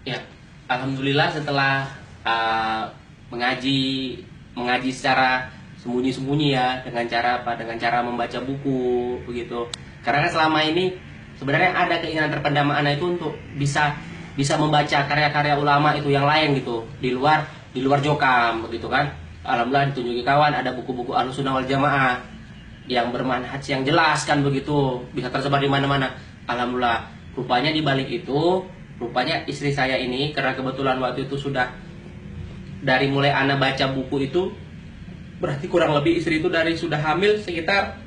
Ya, alhamdulillah setelah uh, mengaji mengaji secara sembunyi-sembunyi ya, dengan cara apa? Dengan cara membaca buku begitu. Karena kan selama ini sebenarnya ada keinginan terpendam anak itu untuk bisa bisa membaca karya-karya ulama itu yang lain gitu, di luar Jokam begitu kan. Alhamdulillah ditunjuki kawan ada buku-buku Ahlussunnah wal Jamaah yang bermanhaj yang jelas kan begitu, bisa tersebar di mana-mana. Alhamdulillah. Rupanya di balik itu, rupanya istri saya ini karena kebetulan waktu itu sudah dari mulai anak baca buku itu berarti kurang lebih istri itu dari sudah hamil sekitar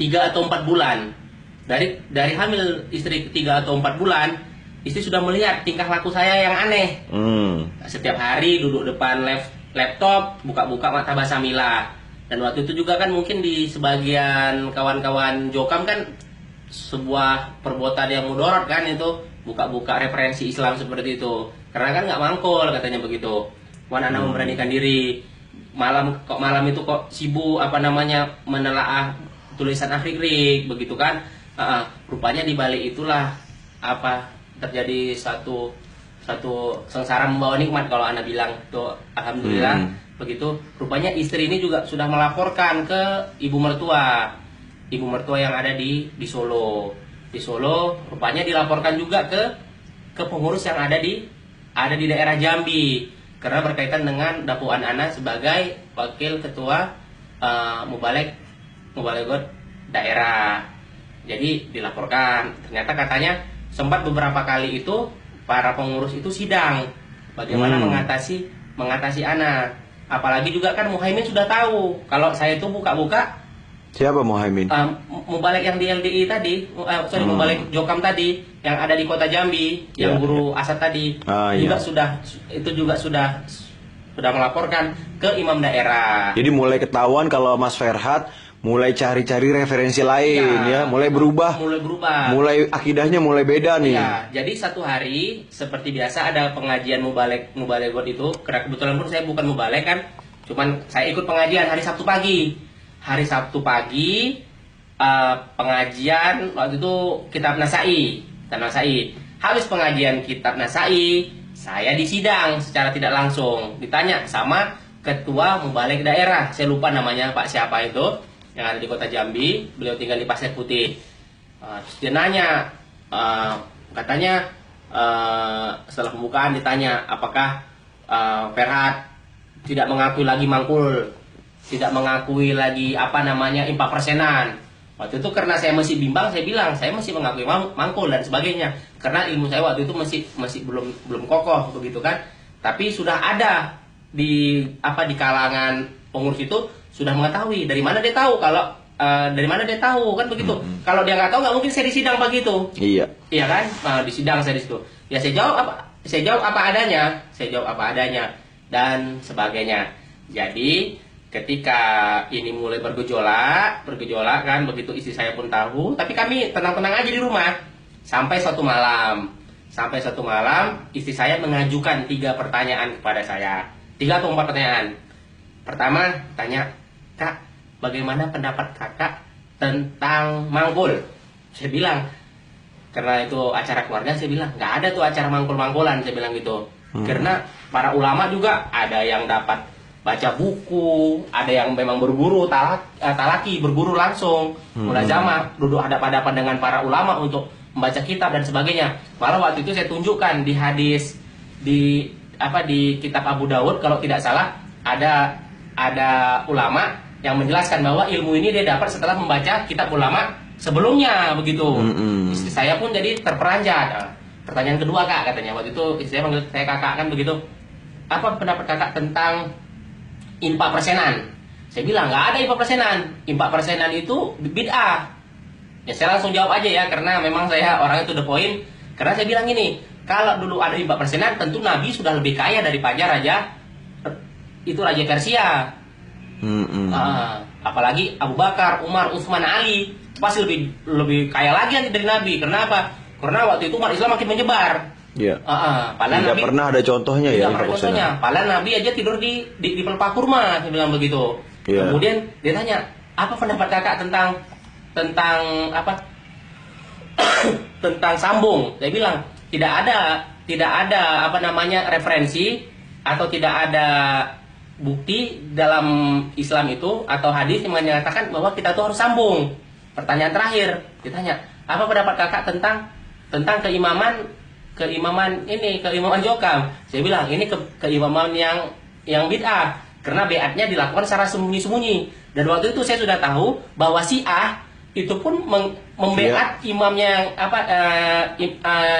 3 atau 4 bulan. Dari hamil istri 3 atau 4 bulan, istri sudah melihat tingkah laku saya yang aneh. Setiap hari duduk depan laptop, buka-buka mata Basamila. Dan waktu itu juga kan mungkin di sebagian kawan-kawan Jokam kan sebuah perbuatan yang mudorot kan itu, buka-buka referensi Islam seperti itu. Karena kan nggak mangkul katanya begitu. Wan anak memberanikan diri. Malam itu kok sibuk apa namanya menelaah tulisan Afrikrik begitu kan. Rupanya di balik itulah apa terjadi satu sengsara membawa nikmat kalau anak bilang tuh. Alhamdulillah begitu. Rupanya istri ini juga sudah melaporkan ke ibu mertua yang ada di Solo. Di Solo rupanya dilaporkan juga ke pengurus yang ada di daerah Jambi karena berkaitan dengan dakwaan anak sebagai wakil ketua Mubaleghot daerah. Jadi dilaporkan. Ternyata katanya sempat beberapa kali itu para pengurus itu sidang bagaimana mengatasi anak. Apalagi juga kan Muhaimin sudah tahu kalau saya itu buka-buka. Siapa Muhaimin? Mubalek yang di LDI tadi, Mubalek Jokam tadi, yang ada di kota Jambi, yang guru Asad tadi, juga sudah melaporkan ke imam daerah. Jadi mulai ketahuan kalau Mas Ferhat mulai cari-cari referensi lain mulai berubah. Mulai akidahnya mulai beda nih. Ya, jadi satu hari seperti biasa ada pengajian Mubaleghot itu, karena kebetulan pun saya bukan Mubalek kan, cuman saya ikut pengajian hari Sabtu pagi. Hari Sabtu pagi pengajian waktu itu kitab Nasai. Habis pengajian kitab Nasai, saya disidang secara tidak langsung. Ditanya sama ketua Mubalek daerah. Saya lupa namanya Pak siapa itu yang ada di kota Jambi. Beliau tinggal di Pasir Putih. Terus dia nanya, katanya setelah pembukaan ditanya apakah Ferhat tidak mengakui lagi mangkul, tidak mengakui lagi apa namanya impak persenan. Waktu itu karena saya masih bimbang, saya bilang saya masih mengakui mangkul dan sebagainya karena ilmu saya waktu itu masih belum kokoh begitu kan. Tapi sudah ada di kalangan pengurus itu sudah mengetahui. Dari mana dia tahu kan begitu. Kalau dia nggak tahu nggak mungkin saya disidang begitu. Iya kan, disidang saya di situ. Ya saya jawab apa adanya dan sebagainya. Jadi ketika ini mulai bergejolak kan begitu, istri saya pun tahu, tapi kami tenang-tenang aja di rumah sampai satu malam istri saya mengajukan 3 pertanyaan kepada saya, 3 atau 4 pertanyaan. Pertama tanya, Kak, bagaimana pendapat kakak tentang mangkul? Saya bilang karena itu acara keluarga, saya bilang nggak ada tuh acara mangkul-mangkulan, saya bilang gitu. Karena para ulama juga ada yang dapat baca buku, ada yang memang berguru talaki, berguru langsung, mulazamah, duduk hadap-hadapan dengan para ulama untuk membaca kitab dan sebagainya. Malah waktu itu saya tunjukkan di hadis di kitab Abu Dawud kalau tidak salah ada ulama yang menjelaskan bahwa ilmu ini dia dapat setelah membaca kitab ulama sebelumnya begitu. Istri saya pun jadi terperanjat. Pertanyaan kedua, Kak, katanya waktu itu istri saya panggil saya kakak kan begitu. Apa pendapat kakak tentang impak persenan? Saya bilang nggak ada impak persenan. Impak persenan itu bid'ah. Ya saya langsung jawab aja ya karena memang saya orangnya to the point. Karena saya bilang gini, kalau dulu ada impak persenan tentu Nabi sudah lebih kaya daripada raja Persia. Apalagi Abu Bakar, Umar, Utsman, Ali pasti lebih kaya lagi dari Nabi. Kenapa? Karena waktu itu umat Islam makin menyebar. Tidak pernah ada contohnya ya. Padahal Nabi aja tidur di pelepah kurma, saya bilang begitu. Kemudian dia tanya, apa pendapat kakak tentang tentang sambung? Saya bilang tidak ada apa namanya referensi atau tidak ada bukti dalam Islam itu atau hadis yang menyatakan bahwa kita tuh harus sambung. Pertanyaan terakhir ditanya, apa pendapat kakak tentang keimaman Jokam? Saya bilang ini keimaman yang bid'ah karena beatnya dilakukan secara sembunyi-sembunyi. Dan waktu itu saya sudah tahu bahwa Syiah itu pun membeat imamnya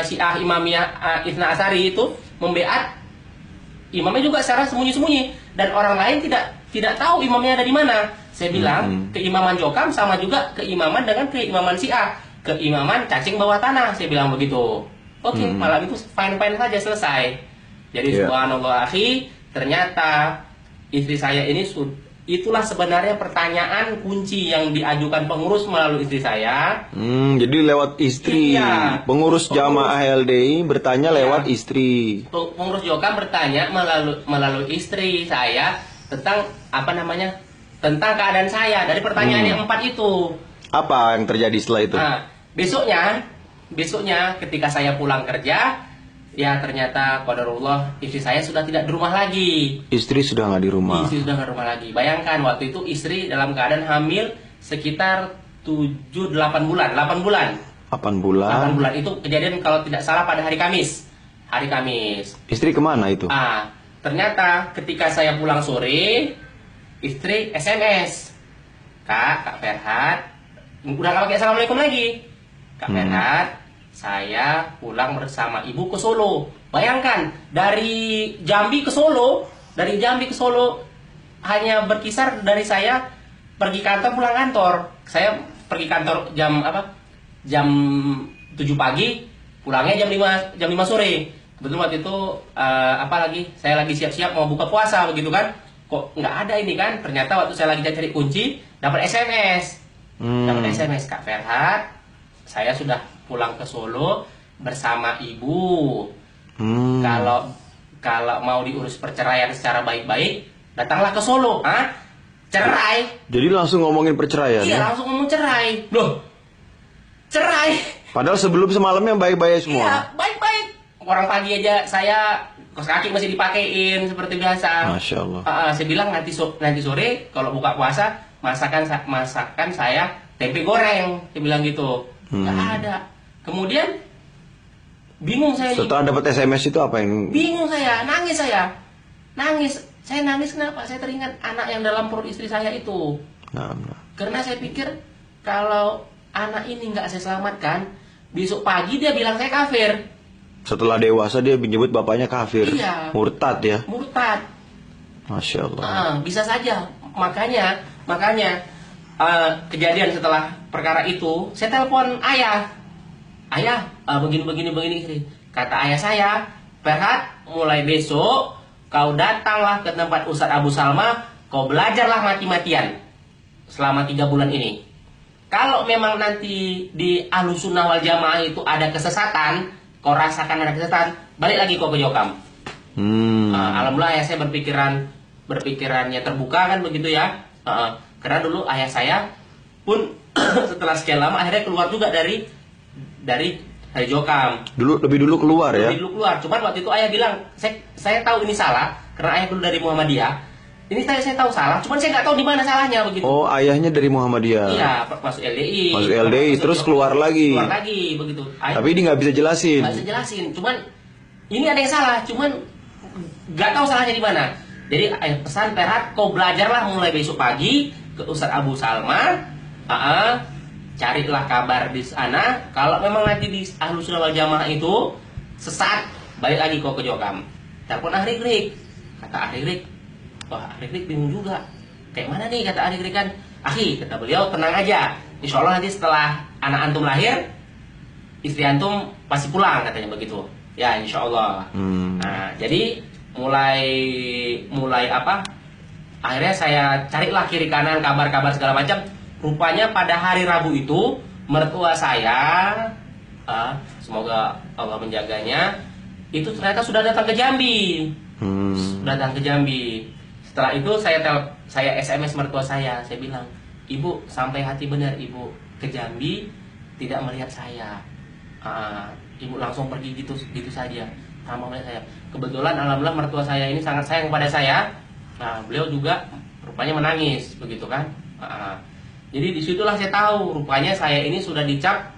Syiah Imamiyah Itsna Asyari itu membeat imamnya juga secara sembunyi-sembunyi dan orang lain tidak tahu imamnya ada di mana. Saya bilang keimaman Jokam sama juga keimaman dengan keimaman Syiah, keimaman cacing bawah tanah. Saya bilang begitu. Oke, malam itu fine-fine saja selesai. Jadi subhanallah akhi, ternyata istri saya ini itulah sebenarnya pertanyaan kunci yang diajukan pengurus melalui istri saya. Jadi lewat istri. Iya. Pengurus jamaah LDI bertanya lewat istri. Pengurus Jokam bertanya melalui istri saya tentang tentang keadaan saya dari pertanyaan yang 4 itu. Apa yang terjadi setelah itu? Nah, besoknya ketika saya pulang kerja, ya ternyata qadarullah istri saya sudah tidak di rumah lagi. Istri sudah nggak di rumah. Istri sudah nggak di rumah lagi. Bayangkan waktu itu istri dalam keadaan hamil sekitar 7-8 bulan. 8 bulan. 8 bulan. 8 bulan itu kejadian kalau tidak salah pada hari Kamis. Hari Kamis. Istri kemana itu? Ternyata ketika saya pulang sore, istri SMS. Kak Ferhat, udah nggak pakai assalamualaikum lagi. Kak Ferhat, saya pulang bersama ibu ke Solo. Bayangkan dari Jambi ke Solo hanya berkisar dari saya pergi kantor pulang kantor. Saya pergi kantor jam 7 pagi, pulangnya jam 5 sore. Kebetulan waktu itu saya lagi siap-siap mau buka puasa begitu kan. Kok nggak ada ini kan? Ternyata waktu saya lagi cari kunci dapat SMS. Dapat SMS, Kak Ferhat, saya sudah pulang ke Solo bersama ibu. Kalau mau diurus perceraian secara baik-baik, datanglah ke Solo. Cerai. Jadi langsung ngomongin perceraian? Iya, langsung ngomong cerai. Loh, cerai. Padahal sebelum semalamnya baik-baik semua. Iya, baik-baik. Orang pagi aja saya kos kaki masih dipakein seperti biasa. Masya Allah. Saya bilang nanti sore kalau buka puasa masakan saya tempe goreng. Saya bilang gitu. Nggak ada. Kemudian bingung saya. Setelah dapat SMS itu apa yang? Bingung saya, nangis. Saya nangis kenapa? Saya teringat anak yang dalam perut istri saya itu. Karena saya pikir kalau anak ini nggak saya selamatkan, besok pagi dia bilang saya kafir. Setelah dewasa dia menyebut bapaknya kafir. Iya. Murtad ya. Murtad. Masya Allah. Bisa saja. Makanya kejadian setelah perkara itu, saya telepon ayah. Ayah, begini istri. Kata ayah saya, Ferhat, mulai besok kau datanglah ke tempat Ustadz Abu Salma, kau belajarlah mati-matian selama 3 bulan ini. Kalau memang nanti di Ahlussunnah wal Jamaah itu ada kesesatan, kau rasakan ada kesesatan, balik lagi kau ke Jokam. Alhamdulillah ayah saya berpikirannya terbuka kan begitu ya. Karena dulu ayah saya pun setelah sekian lama akhirnya keluar juga dari Jokam. Lebih dulu keluar ya? Lebih dulu keluar. Cuman waktu itu ayah bilang, saya tahu ini salah karena ayah dulu dari Muhammadiyah. Ini saya tahu salah, cuman saya nggak tahu di mana salahnya begitu. Oh, ayahnya dari Muhammadiyah. Iya, masuk LDI. Masuk LDI, terus keluar lagi. Keluar lagi begitu. Tapi ini nggak bisa jelasin. Nggak bisa jelasin. Cuman ini ada yang salah, cuman nggak tahu salahnya di mana. Jadi ayah pesan, Ferhat, kau belajarlah mulai besok pagi ke Ustadz Abu Salma. Carilah kabar di sana. Kalau memang nanti di Ahlussunnah wal Jamaah itu sesat, balik lagi kau ke Jokam. Telepon Ahrik. Kata Ahrik, wah Ahrik bingung juga. Kayak mana nih kata Ahrik kan? Akhi, kata beliau, tenang aja. Insya Allah nanti setelah anak antum lahir, istri antum pasti pulang katanya begitu. Ya insya Allah. Nah, jadi mulai akhirnya saya carilah kiri kanan kabar-kabar segala macam. Rupanya pada hari Rabu itu mertua saya, semoga Allah menjaganya, itu ternyata sudah datang ke Jambi. Datang ke Jambi. Setelah itu saya SMS mertua saya bilang, ibu sampai hati benar ibu ke Jambi tidak melihat saya. ibu langsung pergi gitu gitu saja sama melihat saya. Kebetulan alhamdulillah mertua saya ini sangat sayang kepada saya. Nah, beliau juga rupanya menangis begitu kan. Jadi disitulah saya tahu rupanya saya ini sudah dicap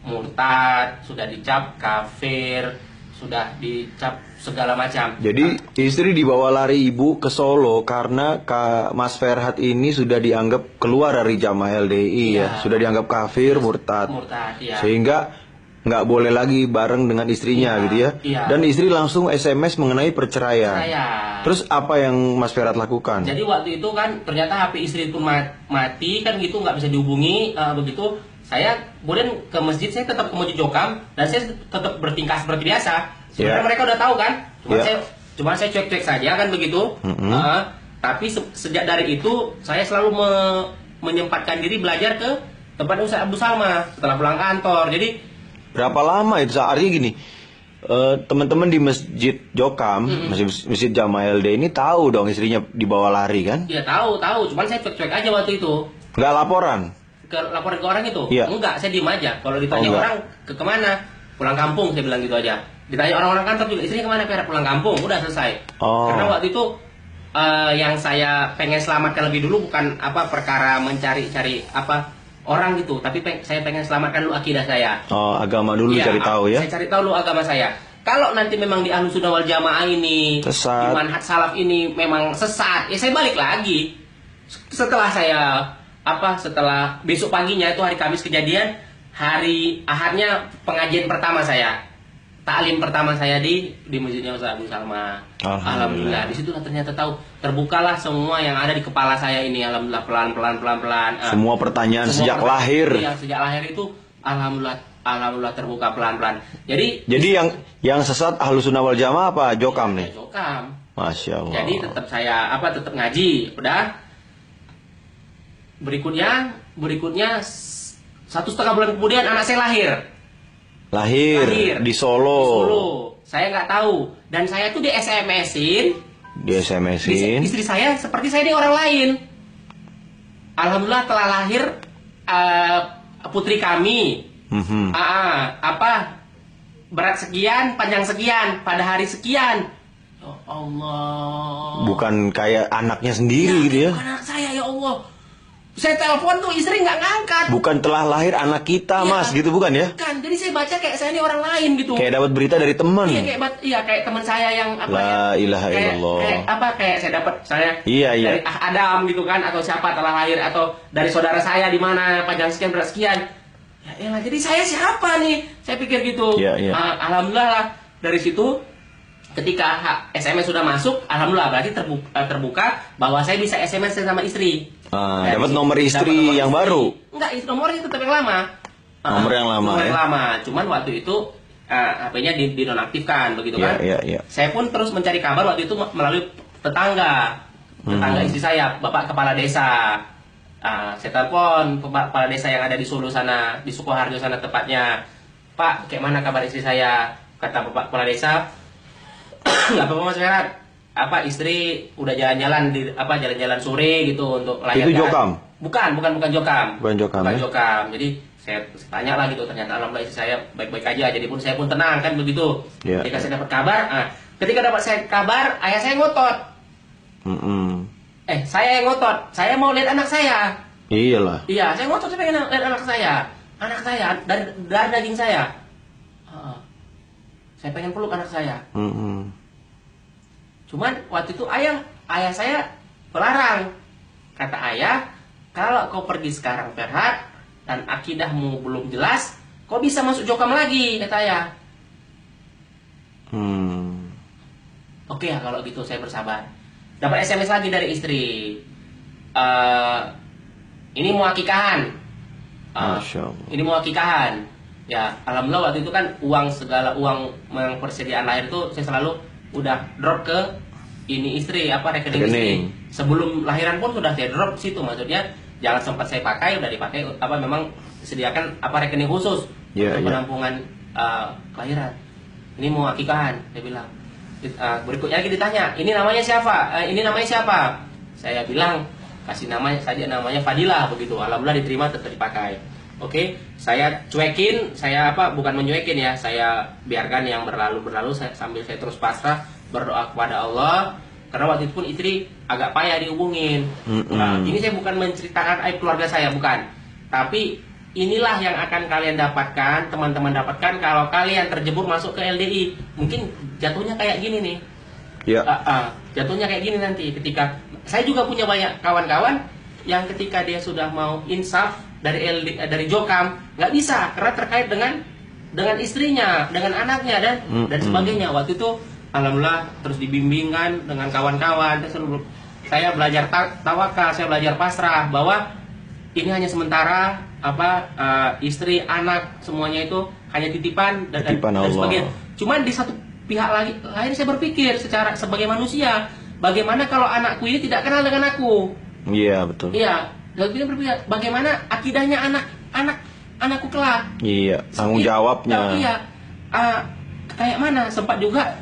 murtad, sudah dicap kafir, sudah dicap segala macam. Jadi istri dibawa lari ibu ke Solo karena Mas Ferhat ini sudah dianggap keluar dari jamaah LDI ya, sudah dianggap kafir, murtad. Murtad, ya. Sehingga nggak boleh lagi bareng dengan istrinya gitu ya. Dan istri langsung SMS mengenai perceraian. Terus apa yang Mas Ferhat lakukan? Jadi waktu itu kan ternyata HP istri pun mati kan gitu, nggak bisa dihubungi begitu. Saya kemudian ke masjid, saya tetap ke Masjid Jokam dan saya tetap bertingkah seperti biasa. Sebenarnya mereka udah tahu kan, cuma saya cek-cek saja kan begitu. Tapi sejak dari itu saya selalu menyempatkan diri belajar ke tempat Ustaz Abdul Salma setelah pulang kantor. Jadi berapa lama itu? Artinya gini, teman-teman di Masjid Jokam, Masjid Jamaah LD ini tahu dong istrinya dibawa lari kan? Iya tahu. Cuman saya cuek-cuek aja waktu itu. Nggak laporan? Laporan ke orang itu? Iya. Enggak, saya diem aja. Kalau ditanya orang kemana? Pulang kampung, saya bilang gitu aja. Ditanya orang-orang kantor juga, istrinya kemana? Ferhat pulang kampung, udah selesai. Karena waktu itu yang saya pengen selamatkan lebih dulu bukan perkara mencari-cari orang gitu, tapi saya pengen selamatkan dulu akidah saya. Agama dulu cari tahu ya. Saya cari tahu dulu agama saya. Kalau nanti memang di Ahlus Sunnah wal Jamaah ini, sesat, di manhaj salaf ini memang sesat, ya saya balik lagi. Setelah setelah besok paginya itu hari Kamis kejadian, hari Ahadnya pengajian pertama saya. Taklim pertama saya di masjidnya Ustaz Abdul Salma. Alhamdulillah. Di situlah ternyata tahu, terbukalah semua yang ada di kepala saya ini. Alhamdulillah pelan-pelan. Semua pertanyaan sejak lahir. Iya, sejak lahir itu alhamdulillah terbuka pelan-pelan. Jadi yang sesat Ahlus Sunnah wal Jamaah apa Jokam nih? Jokam. Masya Allah. Jadi tetap saya tetap ngaji. Udah. Berikutnya 1,5 bulan kemudian anak saya lahir di Solo. Saya nggak tahu, dan saya tuh di SMS-in. Istri saya seperti saya ini orang lain. Alhamdulillah telah lahir putri kami. Berat sekian, panjang sekian, pada hari sekian. Ya Allah. Bukan kayak anaknya sendiri gitu ya? Bukan anak saya, ya Allah. Saya telepon tuh istri nggak ngangkat. Bukan telah lahir anak kita, Mas, gitu bukan ya? Bukan. Jadi saya baca kayak saya ini orang lain gitu. Kayak dapat berita dari teman. Kayak teman saya yang La ilaha illallah. Kayak saya dapat dari Adam gitu kan, atau siapa telah lahir, atau dari saudara saya di mana panjang sekian berat sekian. Ya elah, jadi saya siapa nih? Saya pikir gitu. Alhamdulillah lah, dari situ ketika SMS sudah masuk, alhamdulillah berarti terbuka bahwa saya bisa SMS sama istri. Dapat nomor istri yang baru? Enggak, nomornya tetap yang lama. Nomor yang lama. Cuman waktu itu HP-nya dinonaktifkan begitu kan. Saya pun terus mencari kabar waktu itu melalui tetangga istri saya, Bapak Kepala Desa. Saya telepon Kepala Desa yang ada di Solo sana, di Sukoharjo sana tepatnya. Pak, kayak mana kabar istri saya? Kata Bapak Kepala Desa, nggak apa-apa Mas Ferhat. Istri udah jalan-jalan jalan-jalan sore gitu untuk layan. Itu Jokam? Bukan Jokam. Bukan Jokam. Jadi saya tanya lah gitu, ternyata alhamdulillah istri saya baik-baik aja. Jadi pun saya pun tenang kan begitu. Ketika saya dapat kabar, ketika dapat kabar, ayah saya ngotot. Saya yang ngotot. Saya mau lihat anak saya. Iyalah. Iya, saya ngotot, saya pengen lihat anak saya. Anak saya dari daging saya. Saya pengen peluk anak saya. Cuman waktu itu ayah saya melarang. Kata ayah, kalau kau pergi sekarang Ferhat dan akidahmu belum jelas, kau bisa masuk Jokam lagi, kata ayah. Oke ya kalau gitu, saya bersabar. Dapat SMS lagi dari istri. Ini mau akikahan. Ini mau akikahan. Ya, alhamdulillah waktu itu kan segala uang persediaan lahir itu saya selalu udah drop ke ini istri, rekening istri. Sebelum lahiran pun sudah saya drop situ, maksudnya jangan sempat saya pakai, udah dipakai memang disediakan rekening khusus untuk penampungan kelahiran. Ini mau akikahan, saya bilang. Berikutnya lagi ditanya, ini namanya siapa? Saya bilang kasih namanya saja, namanya Fadilah begitu. Alhamdulillah diterima, tetap dipakai. Oke, saya cuekin, saya bukan mencuekin ya, saya biarkan yang berlalu sambil saya terus pasrah berdoa kepada Allah. Karena waktu itu pun istri agak payah dihubungin. Nah, ini saya bukan menceritakan aib keluarga saya, bukan. Tapi inilah yang akan kalian dapatkan, teman-teman dapatkan kalau kalian terjebur masuk ke LDI. Mungkin jatuhnya kayak gini nih. Ya. Jatuhnya kayak gini nanti ketika saya juga punya banyak kawan-kawan yang ketika dia sudah mau insaf dari Jokam nggak bisa karena terkait dengan istrinya, dengan anaknya dan sebagainya. Waktu itu alhamdulillah terus dibimbingkan dengan kawan-kawan. Saya belajar tawakal, saya belajar pasrah bahwa ini hanya sementara, istri, anak semuanya itu hanya titipan dan sebagainya. Cuman di satu pihak lain saya berpikir sebagai manusia, bagaimana kalau anakku ini tidak kenal dengan aku? Iya, betul. Iya, lalu kita berpikir bagaimana akidahnya anakku kelak? Iya, tanggung jawabnya. Iya, kayak mana? Sempat juga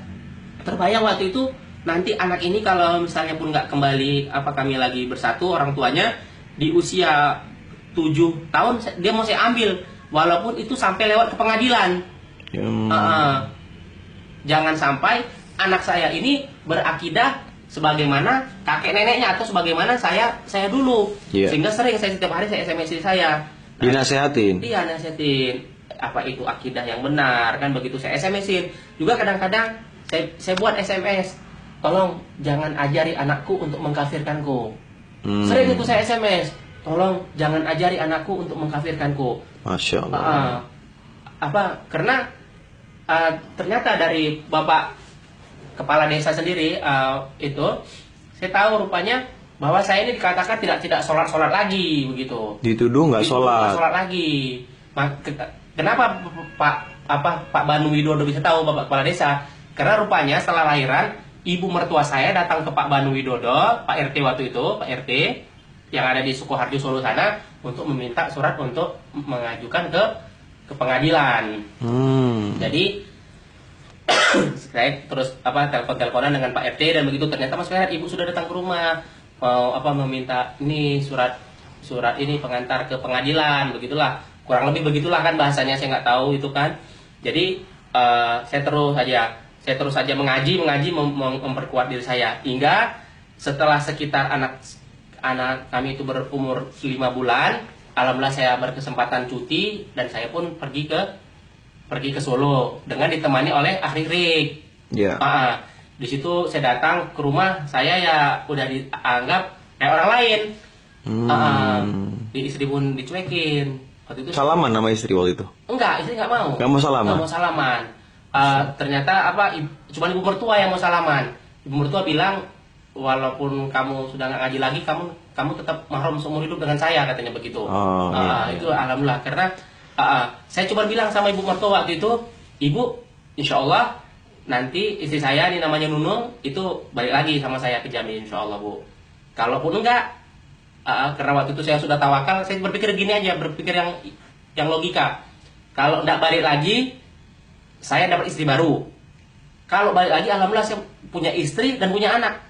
terbayang waktu itu nanti anak ini kalau misalnya pun nggak kembali kami lagi bersatu orang tuanya di usia 7 tahun dia mau saya ambil walaupun itu sampai lewat ke pengadilan. Jangan sampai anak saya ini berakidah sebagaimana kakek neneknya atau sebagaimana saya dulu. Sehingga sering saya setiap hari saya SMS saya. Dinasehatin. Iya, nasihatin apa itu akidah yang benar kan begitu saya SMS-in. Juga kadang-kadang saya buat SMS. Tolong jangan ajari anakku untuk mengkafirkanku. Sering itu saya SMS. Tolong jangan ajari anakku untuk mengkafirkanku. Masya Allah. Karena ternyata dari Bapak Kepala Desa sendiri itu saya tahu rupanya bahwa saya ini dikatakan tidak sholat lagi begitu. Dituduh nggak sholat. Nggak sholat lagi. Kenapa Pak Banu Widodo bisa tahu Bapak Kepala Desa? Karena rupanya setelah lahiran ibu mertua saya datang ke Pak Banu Widodo, Pak RT waktu itu, Pak RT yang ada di Sukoharjo Solo sana untuk meminta surat untuk mengajukan ke pengadilan. Jadi saya terus telepon-teleponan dengan Pak RT dan begitu ternyata Mas Ferhat ibu sudah datang ke rumah mau meminta ini surat ini pengantar ke pengadilan begitulah kurang lebih begitulah kan bahasanya saya nggak tahu itu kan. Jadi saya terus saja mengaji memperkuat diri saya hingga setelah sekitar anak kami itu berumur 5 bulan alhamdulillah saya berkesempatan cuti dan saya pun pergi ke Solo dengan ditemani oleh ahli RIK. Di situ saya datang ke rumah saya ya udah dianggap kayak orang lain. Di istri pun dicuekin. Waktu itu salaman nama istri waktu itu? Enggak, istri nggak mau. Nggak mau salaman. Nggak mau salaman. Ternyata cuma ibu mertua yang mau salaman. Ibu mertua bilang walaupun kamu sudah nggak ngaji lagi kamu tetap mahram seumur hidup dengan saya katanya begitu. Itu alhamdulillah karena saya cuma bilang sama ibu mertua waktu itu, ibu, insya Allah nanti istri saya ini namanya Nunung itu balik lagi sama saya ke Jambi insya Allah bu. Kalaupun enggak, karena waktu itu saya sudah tawakal, saya berpikir gini aja, berpikir yang logika. Kalau enggak balik lagi, saya dapat istri baru. Kalau balik lagi, alhamdulillah saya punya istri dan punya anak.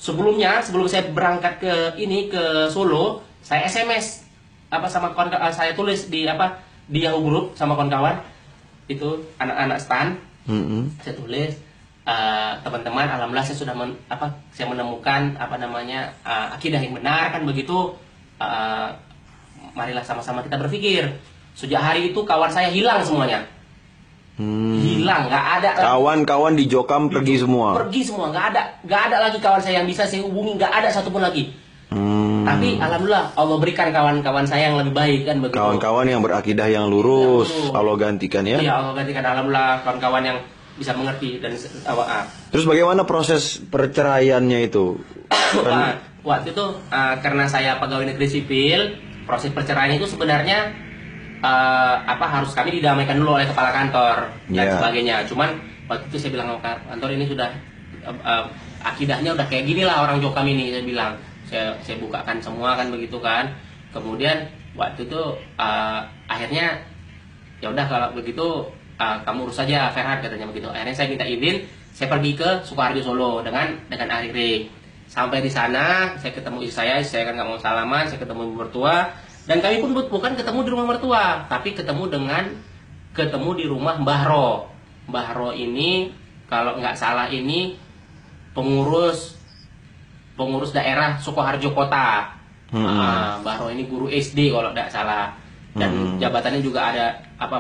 Sebelum saya berangkat ke Solo, saya SMS sama kawan saya tulis di Yahoo Group sama kawan-kawan itu anak-anak stan. Saya tulis teman-teman alhamdulillah saya sudah saya menemukan akidah yang benar kan begitu. Marilah sama-sama kita berpikir. Sejak hari itu kawan saya hilang semuanya. Hilang, nggak ada. Kawan-kawan di Jokam pergi semua. Pergi semua, nggak ada lagi kawan saya yang bisa saya hubungi, nggak ada satupun lagi. Tapi alhamdulillah Allah berikan kawan-kawan saya yang lebih baik kan begitu. Kawan-kawan yang berakidah yang lurus, Allah gantikan ya. Iya, Allah gantikan alhamdulillah kawan-kawan yang bisa mengerti dan Terus bagaimana proses perceraiannya itu? Waktu itu karena saya pegawai negeri sipil, proses perceraian itu sebenarnya harus kami didamaikan dulu oleh kepala kantor dan sebagainya. Cuman waktu itu saya bilang sama kantor ini sudah akidahnya udah kayak gini lah orang Jokam ini, saya bilang. Saya bukakan semua kan begitu kan. Kemudian waktu itu akhirnya ya udah kalau begitu kamu urus saja Ferhat katanya begitu. Akhirnya saya minta izin, saya pergi ke Sukoharjo Solo dengan ahli RIK. Sampai di sana saya ketemu istri saya kan nggak mau salaman, saya ketemu ibu mertua. Dan kami pun bukan ketemu di rumah mertua, tapi ketemu di rumah Mbah Ro. Mbah Ro ini kalau nggak salah ini pengurus daerah Sukoharjo Kota. Mbah Ro ini guru SD kalau nggak salah. Dan jabatannya juga ada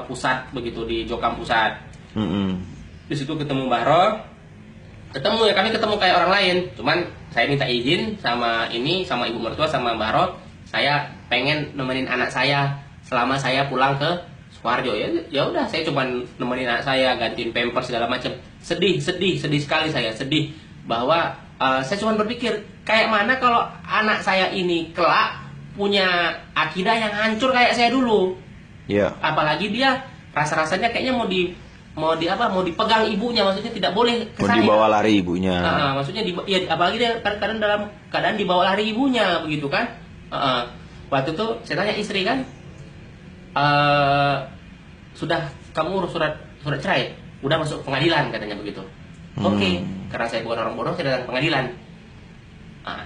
pusat begitu di Jokam Pusat. Di situ ketemu Mbah Ro. Kami ketemu kayak orang lain. Cuman saya minta izin sama ibu mertua sama Mbah Ro. Saya pengen nemenin anak saya selama saya pulang ke Sukoharjo. Ya udah, saya cuma nemenin anak saya, gantiin pampers segala macam. Sedih sekali saya, sedih bahwa saya cuma berpikir kayak mana kalau anak saya ini kelak punya akidah yang hancur kayak saya dulu. Iya. Apalagi dia rasa-rasanya kayaknya mau dipegang ibunya, maksudnya tidak boleh ke Mau saya. dibawa lari ibunya. Maksudnya apalagi dia kadang dalam keadaan dibawa lari ibunya begitu kan. Waktu itu saya tanya istri kan, sudah kamu urus surat cerai, udah masuk pengadilan katanya begitu. Oke, karena saya bukan orang bodoh, saya datang ke pengadilan.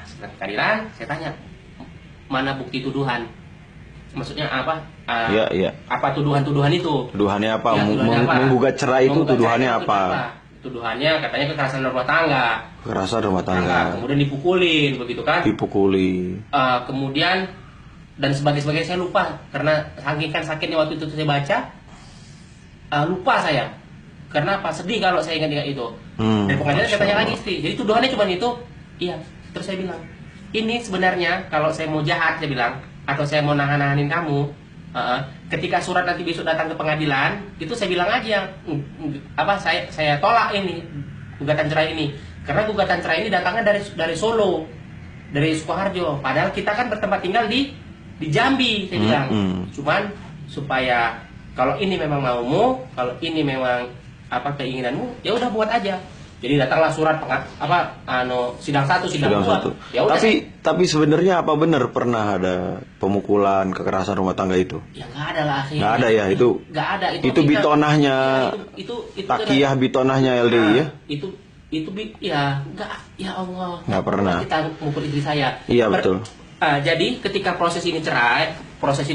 Setelah pengadilan, saya tanya, mana bukti tuduhan? Maksudnya apa? Iya. Apa tuduhan-tuduhan itu? Tuduhannya apa? Ya, tuduhannya apa? Menggugat cerai itu Menggugat tuduhannya cerai itu apa? Tuduhannya katanya kekerasan rumah tangga. Kekerasan rumah tangga. Kemudian dipukulin begitu kan? Dipukuli. Kemudian dan sebagainya saya lupa karena saking sakitnya waktu itu saya baca, lupa saya. Karena apa? Sedih kalau saya ingat itu. Dan pengadilan saya tanya lagi istri. Jadi tuduhannya cuma itu. Iya. Terus saya bilang, ini sebenarnya kalau saya mau jahat, saya bilang, atau saya mau nahan-nahanin kamu, ketika surat nanti besok datang ke pengadilan, itu saya bilang aja, saya tolak ini gugatan cerai ini, karena gugatan cerai ini datangnya dari Solo, dari Sukoharjo. Padahal kita kan bertempat tinggal di Jambi, saya bilang. Cuman supaya kalau ini memang maumu, kalau ini memang keinginanmu, ya udah buat aja. Jadi datanglah surat sidang 1, sidang 2. Ya udah. Tapi sebenarnya apa benar pernah ada pemukulan, kekerasan rumah tangga itu? Ya nggak ada lah akhirnya. Nggak ada ya itu. Nggak ada itu bitonahnya. Itu takiyah bitonahnya LDI ya. Nggak, ya Allah. Nggak pernah. Kita mukul istri saya. Iya betul. Jadi ketika proses ini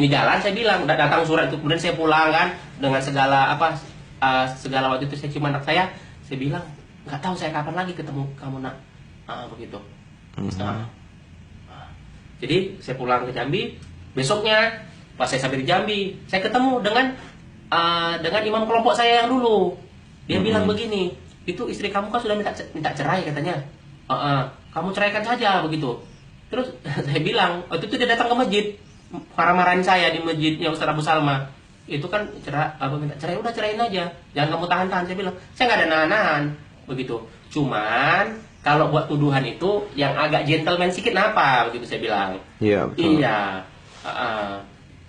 jalan, saya bilang datang surat itu, kemudian saya pulang kan dengan segala waktu itu saya cium anak saya bilang nggak tahu saya kapan lagi ketemu kamu nak, begitu. Jadi saya pulang ke Jambi, besoknya pas saya sampai di Jambi, saya ketemu dengan imam kelompok saya yang dulu. Dia bilang begini, itu istri kamu kan sudah minta cerai katanya, kamu ceraikan saja begitu. Terus saya bilang, waktu itu dia datang ke masjid, marah-marahin saya di masjidnya Ustaz Abu Salma. Itu kan minta cerai, udah cerain aja, jangan kamu tahan-tahan. Saya bilang, saya nggak ada nahan-nahan begitu. Cuman kalau buat tuduhan itu yang agak gentleman sedikit, kenapa begitu saya bilang. Iya betul. Iya,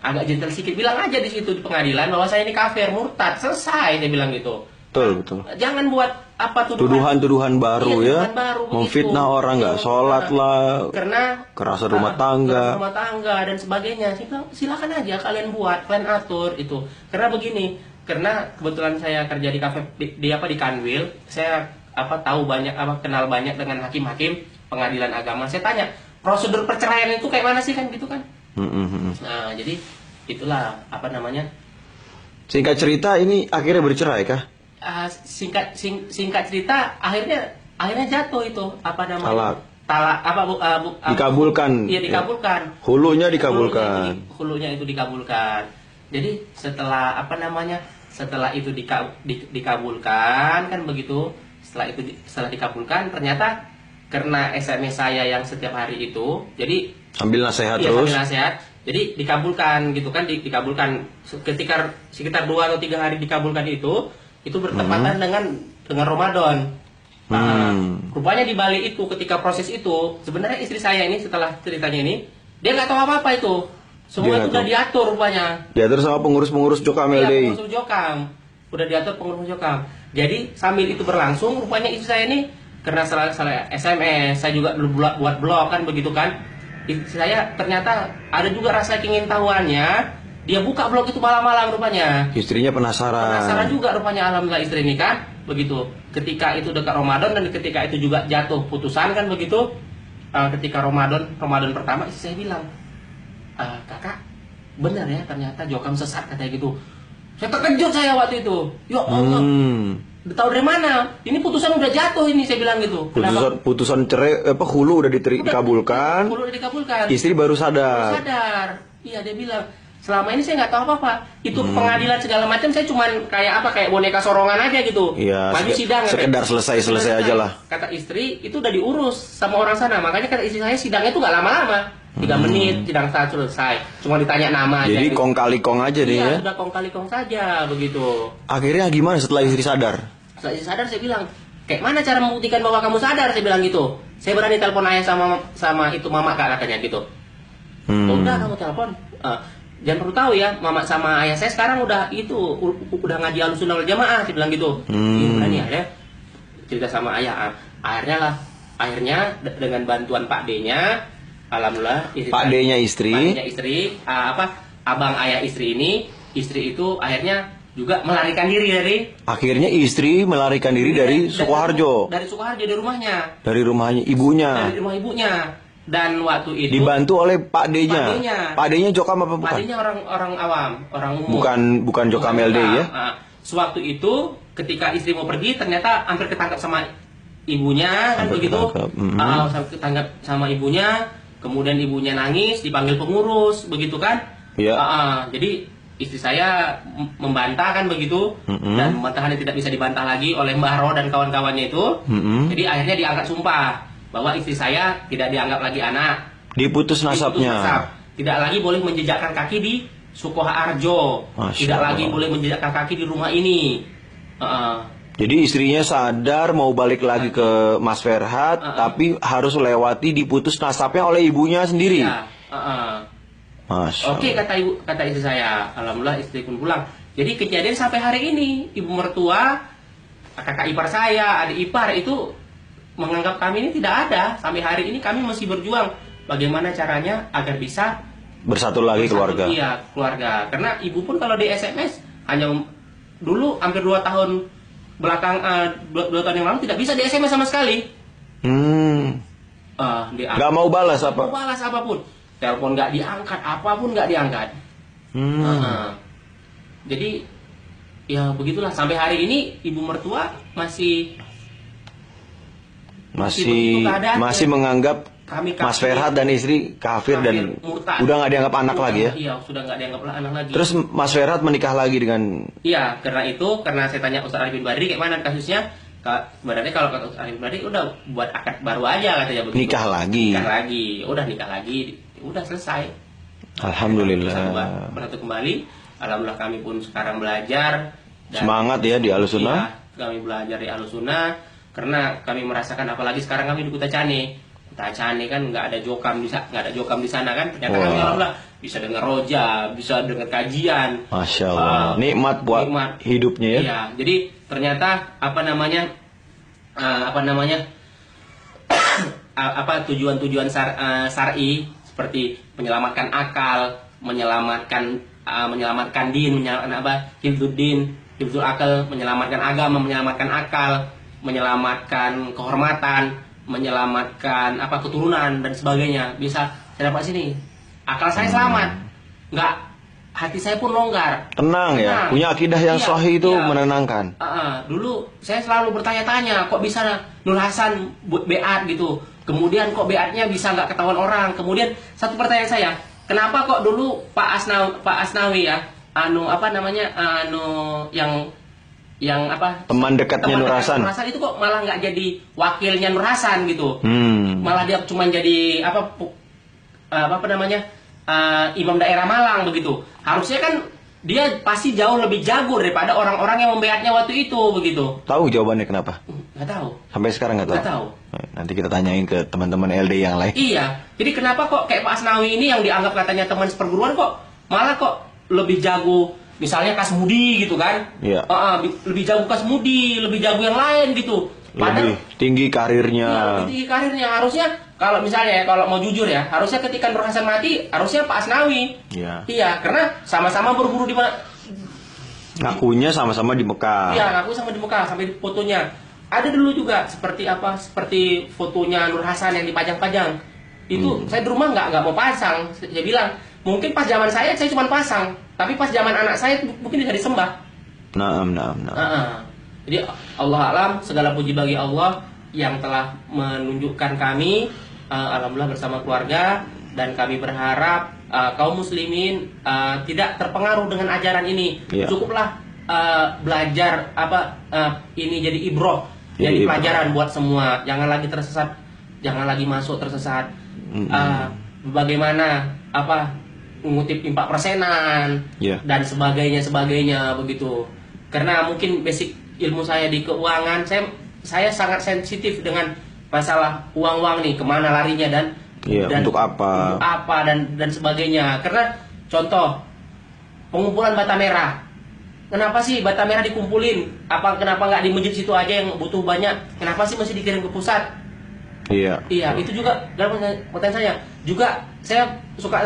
agak gentle sedikit, bilang aja di situ di pengadilan bahwa saya ini kafir, murtad, selesai, dia bilang gitu. Betul. Jangan buat tuduhan baru ya, tuduhan baru, memfitnah orang nggak sholat lah, karena kekerasan rumah tangga dan sebagainya. Silakan aja kalian buat, kalian atur itu. Karena begini, karena kebetulan saya kerja di kafe di Kanwil, saya kenal banyak dengan hakim-hakim pengadilan agama. Saya tanya, prosedur perceraian itu kayak mana sih kan gitu kan? Nah, jadi itulah Singkat cerita ini akhirnya bercerai kah? Singkat cerita akhirnya jatuh itu talak dikabulkan. Iya, dikabulkan. Hulunya dikabulkan. Hulunya itu dikabulkan. Jadi setelah itu dikabulkan kan begitu. Setelah dikabulkan, ternyata karena SMS saya yang setiap hari itu, jadi sambil nasihat terus. Sambil nasihat. Jadi dikabulkan gitu kan, dikabulkan sekitar 2 atau 3 hari dikabulkan itu bertepatan dengan Ramadan. Rupanya di balik itu, ketika proses itu, sebenarnya istri saya ini setelah ceritanya ini, dia nggak tahu apa-apa itu. Semua itu udah diatur rupanya. Diatur sama pengurus-pengurus Jokam LDI. Pengurus Jokam. Udah diatur pengurus Jokam. Jadi sambil itu berlangsung, rupanya istri saya ini karena salah SMS, saya juga buat blog kan begitu kan. Istri saya ternyata ada juga rasa ingin tahuannya. Dia buka blog itu malam-malam rupanya. Istrinya penasaran. Penasaran juga rupanya, alhamdulillah istri ini kan begitu. Ketika itu dekat Ramadan dan ketika itu juga jatuh putusan kan begitu. Ketika Ramadan pertama istri saya bilang, kakak benar ya ternyata Jokam sesat katanya gitu. Saya terkejut saya waktu itu. Ya Allah. Tahu dari mana? Ini putusan udah jatuh ini saya bilang gitu. Putusan cerai hulu udah dikabulkan. Hulu udah dikabulkan. Istri baru sadar. Baru sadar. Iya dia bilang, selama ini saya nggak tahu apa-apa. Itu pengadilan segala macam saya cuman kayak boneka sorongan aja gitu. Iya. Maju sidang. Sekedar selesai aja lah. Kata istri itu udah diurus sama orang sana. Makanya kata istri saya sidangnya tuh nggak lama-lama. 3 menit sidang selesai. Cuma ditanya nama aja. Jadi gitu. kong kali kong aja deh ya. Iya, sudah kong kali kong saja begitu. Akhirnya gimana setelah istri sadar? Setelah istri sadar saya bilang, kayak mana cara membuktikan bahwa kamu sadar? Saya bilang gitu. Saya berani telepon ayah sama itu mama kak katanya gitu. Udah kamu telepon. Jangan perlu tahu ya, mama sama ayah saya sekarang udah ngaji Ahlussunnah wal Jamaah, saya bilang gitu. Iya berani ya, cerita sama ayah. Akhirnya dengan bantuan Pak D-nya, alhamdulillah. Pak D-nya istri. Abang ayah istri itu akhirnya juga melarikan diri dari. Akhirnya istri melarikan diri dari Sukoharjo. Dari Sukoharjo, dari rumahnya. Dari rumahnya ibunya. Dari rumah ibunya. Dan waktu itu dibantu oleh Pak D-nya. Pak D-nya Jokam apa bukan? Pak D-nya orang awam, orang umum. Bukan Jokam LDI ya. Sewaktu itu ketika istri mau pergi ternyata hampir ketangkap sama ibunya kan begitu. Ketangkap sama ibunya, kemudian ibunya nangis, dipanggil pengurus begitu kan? Iya. Jadi istri saya membantah kan begitu, dan bantahannya tidak bisa dibantah lagi oleh Mbah Ro dan kawan-kawannya itu. Jadi akhirnya diangkat sumpah bahwa istri saya tidak dianggap lagi anak. Diputus nasabnya. Tidak lagi boleh menjejakkan kaki di Sukoharjo. Tidak lagi boleh menjejakkan kaki di rumah ini. Jadi istrinya sadar mau balik lagi ke Mas Ferhat, tapi harus lewati diputus nasabnya oleh ibunya sendiri. Iya. Oke, kata istri saya, alhamdulillah istri pun pulang. Jadi kejadian sampai hari ini, ibu mertua, kakak ipar saya, adik ipar itu menganggap kami ini tidak ada. Sampai hari ini kami masih berjuang bagaimana caranya agar bisa bersatu lagi keluarga. Iya, keluarga. Karena ibu pun kalau di SMS hanya dulu hampir 2 tahun belakang, 2 tahun yang lalu tidak bisa di SMS sama sekali. Gak mau balas apa? Mau balas apapun. Telepon nggak diangkat, apapun nggak diangkat. Jadi ya begitulah sampai hari ini ibu mertua masih menganggap kami Mas Ferhat dan istri kafir dan murtad. Udah nggak dianggap anak lagi ya? Iya, sudah nggak dianggap anak lagi. Terus Mas Ferhat menikah lagi dengan? Iya, karena saya tanya Ustaz Arifin Badri kayak mana kasusnya. Sebenarnya kalau kata Ustaz Arifin Badri udah buat akad baru aja katanya begitu. Nikah lagi, nikah lagi. Udah selesai. Alhamdulillah. Bersatu kembali. Alhamdulillah kami pun sekarang belajar. Semangat ya di Ahlussunnah. Iya, kami belajar di Ahlussunnah karena kami merasakan, apalagi sekarang kami di Kuta Cane. Kuta Cane kan nggak ada jokam di sana kan. Ternyata kami alhamdulillah bisa dengar roja, bisa dengar kajian. Masya Allah. Nikmat buat hidupnya ya. Iya. Jadi ternyata tujuan-tujuan syar'i seperti menyelamatkan akal, menyelamatkan din, hifdzul akal, menyelamatkan agama, menyelamatkan akal, menyelamatkan kehormatan, menyelamatkan keturunan dan sebagainya. Bisa saya dapat sini. Akal saya selamat. Hati saya pun longgar. Tenang ya. Punya akidah yang sahih itu menenangkan. Dulu saya selalu bertanya-tanya, kok bisa Nur Hasan beat gitu. Kemudian kok beatnya bisa nggak ketahuan orang. Kemudian satu pertanyaan saya, kenapa kok dulu Pak Asnawi ya, teman dekatnya Nur Hasan. Nur Hasan itu kok malah nggak jadi wakilnya Nur Hasan gitu. Malah dia cuma jadi imam daerah Malang begitu. Harusnya kan dia pasti jauh lebih jago daripada orang-orang yang membeatnya waktu itu begitu. Tahu jawabannya kenapa? Nggak tahu. Sampai sekarang nggak tahu. Nggak tahu. Nanti kita tanyain ke teman-teman LD yang lain. Iya. Jadi kenapa kok kayak Pak Asnawi ini yang dianggap katanya teman seperguruan kok malah kok lebih jago, misalnya Kasmudi gitu kan? Iya. Lebih jago Kasmudi, lebih jago yang lain gitu. Padahal lebih tinggi karirnya. Iya, lebih tinggi karirnya. Harusnya kalau misalnya kalau mau jujur ya, harusnya ketika Nur Hasan mati, harusnya Pak Asnawi. Iya. Iya, karena sama-sama berguru di mana? Ngakunya sama-sama di Mekah. Iya, ngaku sama di Mekah sampai fotonya. Ada dulu juga seperti fotonya Nur Hasan yang dipajang-pajang. Itu saya di rumah nggak mau pasang. Saya bilang mungkin pas zaman saya cuma pasang, tapi pas zaman anak saya mungkin bisa disembah. Naam. Jadi Allah alam, segala puji bagi Allah yang telah menunjukkan kami, alhamdulillah bersama keluarga, dan kami berharap kaum muslimin tidak terpengaruh dengan ajaran ini. Iya. Cukuplah belajar ini jadi ibroh, jadi pelajaran buat semua. Jangan lagi tersesat, jangan lagi masuk tersesat. Bagaimana mengutip impak persenan dan sebagainya begitu. Karena mungkin basic ilmu saya di keuangan, saya sangat sensitif dengan masalah uang nih, kemana larinya dan untuk apa dan sebagainya. Karena contoh pengumpulan bata merah, kenapa sih bata merah dikumpulin? Kenapa nggak di masjid situ aja yang butuh banyak? Kenapa sih masih dikirim ke pusat? Iya, itu juga dalam pertanyaan saya. Juga saya suka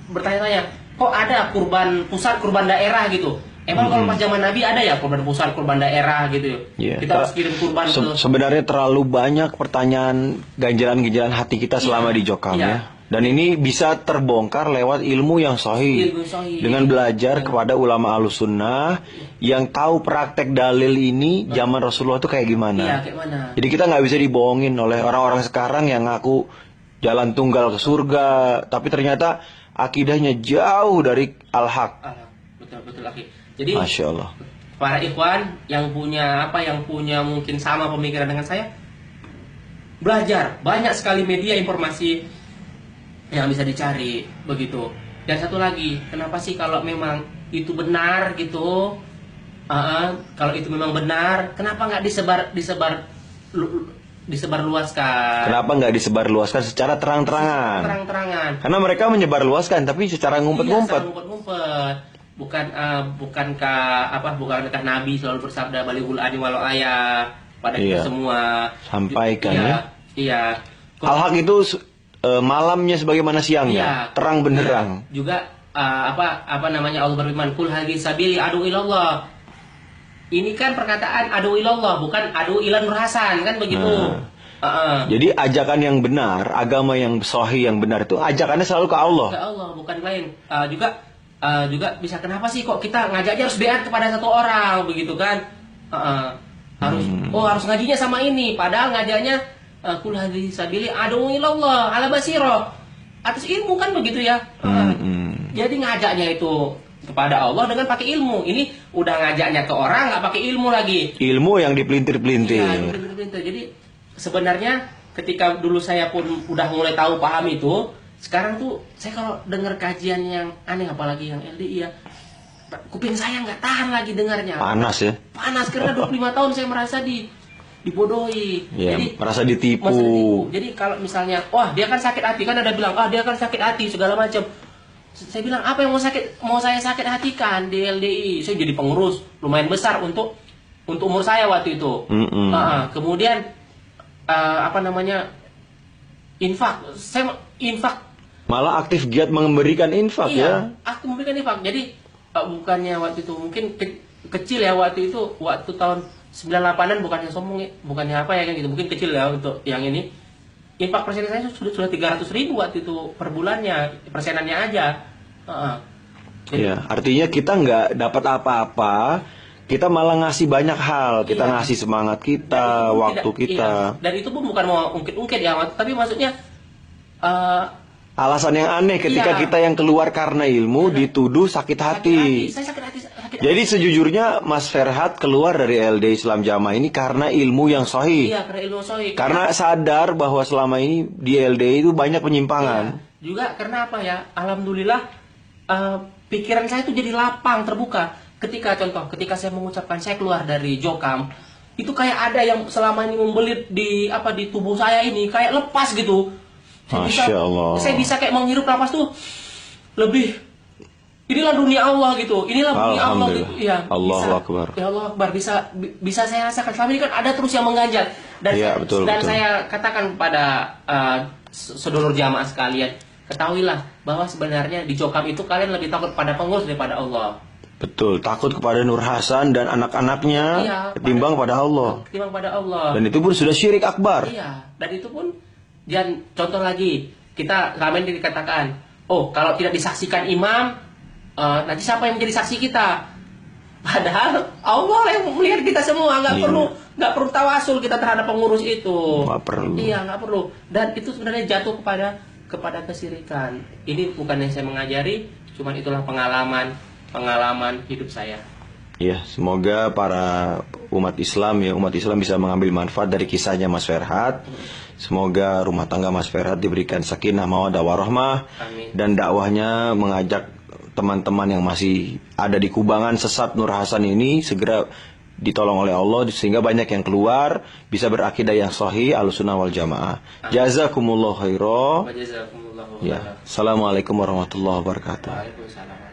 bertanya-tanya, kok ada kurban pusat, kurban daerah gitu? Emang kalau pas zaman Nabi ada ya kurban pusat, kurban daerah gitu? Kita harus kirim kurban sebenarnya terlalu banyak pertanyaan, ganjalan-ganjalan hati kita selama di Jokam ya. Dan ini bisa terbongkar lewat ilmu yang sahih. Dengan belajar kepada ulama Ahlussunnah yang tahu praktek dalil ini zaman Rasulullah itu kayak gimana. Jadi kita nggak bisa dibohongin oleh orang-orang sekarang yang ngaku jalan tunggal ke surga, tapi ternyata akidahnya jauh dari al-haq. Betul lagi. Jadi Masya Allah, para ikhwan yang punya mungkin sama pemikiran dengan saya, belajar banyak sekali media informasi yang bisa dicari begitu. Dan satu lagi, kenapa sih kalau memang itu benar gitu, kalau itu memang benar, kenapa nggak disebarluaskan? Kenapa nggak disebarluaskan secara terang-terangan? Karena mereka menyebarluaskan, tapi secara ngumpet-ngumpet. Bukankah Nabi selalu bersabda balighul ani walau ayah pada kita semua, sampaikan ya. Al-haq itu malamnya sebagaimana siangnya, terang benderang. Juga Allah berfirman, kul hadhihi sabili adu ilallah. Ini kan perkataan adu ilallah, bukan adu ila Nur Hasan, kan begitu. Jadi ajakan yang benar, agama yang sahih yang benar itu ajakannya selalu ke Allah. Ke Allah, bukan lain. Juga bisa, kenapa sih kok kita ngajaknya harus beat kepada satu orang begitu kan? Harus ngajinya sama ini, padahal ngajaknya kul hadhihi sabili adu ilallah ala basirah, atas ilmu kan begitu ya. Jadi ngajaknya itu kepada Allah dengan pakai ilmu. Ini udah ngajaknya ke orang nggak pakai ilmu lagi. Ilmu yang dipelintir-pelintir. Jadi sebenarnya ketika dulu saya pun udah mulai tahu paham itu, sekarang tuh saya kalau dengar kajian yang aneh, apalagi yang LDI ya, kuping saya nggak tahan lagi dengarnya. Panas ya? Panas, karena 25 tahun saya merasa dibodohi. Jadi merasa ditipu. Jadi kalau misalnya, wah dia kan sakit hati, kan ada bilang, dia kan sakit hati segala macam. Saya bilang, apa yang mau saya sakit hatikan di LDI? Saya jadi pengurus lumayan besar untuk umur saya waktu itu. Kemudian infak, saya infak. Malah aktif giat memberikan infak ya. Aktif memberikan infak. Jadi bukannya waktu itu mungkin kecil ya waktu itu, waktu tahun 98-an, bukannya sombong, bukannya apa ya kan gitu. Mungkin kecil ya untuk yang ini. Infak persenan saya sudah 300.000 waktu itu per bulannya, persenannya aja. Iya, artinya kita nggak dapat apa-apa, kita malah ngasih banyak hal, kita ngasih semangat kita, waktu kita. Dan itu pun bukan mau ungkit-ungkit ya, tapi maksudnya alasan yang aneh ketika kita yang keluar karena ilmu dituduh sakit hati. Saya sakit hati. Jadi sejujurnya Mas Ferhat keluar dari LD Islam Jamaah ini karena ilmu yang sahih. Iya, karena ilmu sahih. Karena sadar bahwa selama ini di LD itu banyak penyimpangan. Juga karena apa ya? Alhamdulillah pikiran saya itu jadi lapang, terbuka. Ketika saya mengucapkan saya keluar dari Jokam, itu kayak ada yang selama ini membelit di tubuh saya ini, kayak lepas gitu. Saya bisa kayak menghirup napas tuh lebih. Inilah dunia Allah gitu. Inilah dunia Allah gitu. Ya, Allahu Akbar. Ya Allah Akbar, bisa saya rasakan. Selama ini kan ada terus yang mengganjal. Dan betul. Saya katakan kepada sedulur jamaah sekalian, ketahuilah bahwa sebenarnya di Jokam itu kalian lebih takut pada pengurus daripada Allah. Betul, takut kepada Nur Hasan dan anak-anaknya ketimbang pada Allah. Dan itu pun sudah syirik akbar. Iya, dan itu pun, dan contoh lagi, kita selama ini dikatakan, oh kalau tidak disaksikan imam, nanti siapa yang menjadi saksi kita? Padahal Allah yang melihat kita semua, nggak perlu tawasul kita terhadap pengurus itu. Nggak perlu. Iya, nggak perlu. Dan itu sebenarnya jatuh kepada kesirikan. Ini bukan yang saya mengajari, cuman itulah pengalaman hidup saya. Ya, semoga para umat Islam bisa mengambil manfaat dari kisahnya Mas Ferhat. Semoga rumah tangga Mas Ferhat diberikan sakinah mawaddah warahmah, dan dakwahnya mengajak teman-teman yang masih ada di kubangan sesat Nur Hasan ini segera ditolong oleh Allah sehingga banyak yang keluar bisa berakidah yang sahih Ahlussunnah wal Jamaah. Jazakumullah khairan. Jazakumullah Ya. Assalamualaikum warahmatullahi wabarakatuh. Waalaikumsalam.